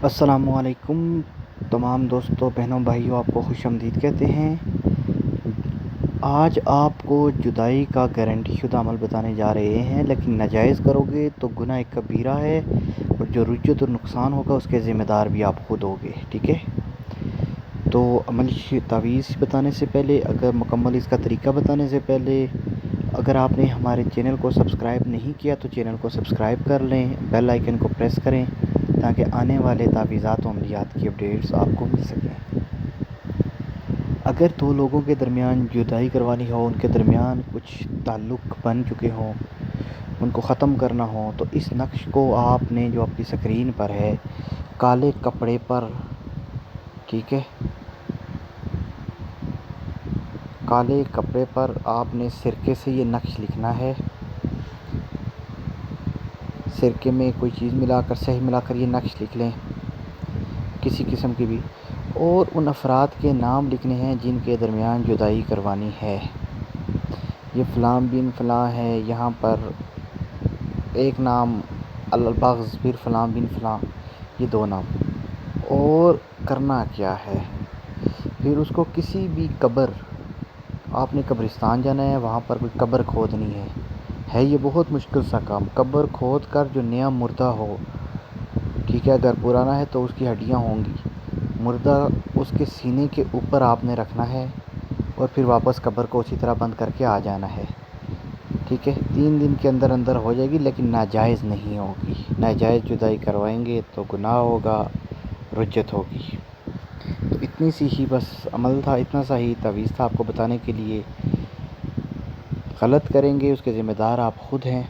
السلام علیکم تمام دوستوں بہنوں بھائیوں، آپ کو خوش آمدید کہتے ہیں۔ آج آپ کو جدائی کا گارنٹی شدہ عمل بتانے جا رہے ہیں، لیکن ناجائز کرو گے تو گناہ کبیرہ ہے، اور جو رجت اور نقصان ہوگا اس کے ذمہ دار بھی آپ خود ہوگے، ٹھیک ہے؟ تو عملی تعویذ بتانے سے پہلے، اگر مکمل اس کا طریقہ بتانے سے پہلے، اگر آپ نے ہمارے چینل کو سبسکرائب نہیں کیا تو چینل کو سبسکرائب کر لیں، بیل آئیکن کو پریس کریں تاکہ آنے والے تعویذات و عملیات کی اپڈیٹس آپ کو مل سکیں۔ اگر دو لوگوں کے درمیان جدائی کروانی ہو، ان کے درمیان کچھ تعلق بن چکے ہوں، ان کو ختم کرنا ہو، تو اس نقش کو آپ نے جو آپ کی سکرین پر ہے، کالے کپڑے پر، ٹھیک ہے، کالے کپڑے پر آپ نے سرکے سے یہ نقش لکھنا ہے۔ سرکے میں کوئی چیز ملا کر، صحیح ملا کر یہ نقش لکھ لیں، کسی قسم کی بھی، اور ان افراد کے نام لکھنے ہیں جن کے درمیان جدائی کروانی ہے۔ یہ فلاں بن فلاں ہے، یہاں پر ایک نام البغض، پھر فلاں بن فلاں، یہ دو نام۔ اور کرنا کیا ہے، پھر اس کو کسی بھی قبر، آپ نے قبرستان جانا ہے، وہاں پر کوئی قبر کھودنی ہے یہ بہت مشکل سا کام، قبر کھود کر جو نیا مردہ ہو، ٹھیک ہے، اگر پرانا ہے تو اس کی ہڈیاں ہوں گی، مردہ اس کے سینے کے اوپر آپ نے رکھنا ہے، اور پھر واپس قبر کو اسی طرح بند کر کے آ جانا ہے، ٹھیک ہے۔ 3 دن کے اندر اندر ہو جائے گی، لیکن ناجائز نہیں ہوگی۔ ناجائز جدائی کروائیں گے تو گناہ ہوگا، رجت ہوگی۔ تو اتنی سی ہی بس عمل تھا، اتنا سا ہی تعویذ تھا آپ کو بتانے کے لیے۔ غلط کریں گے اس کے ذمہ دار آپ خود ہیں۔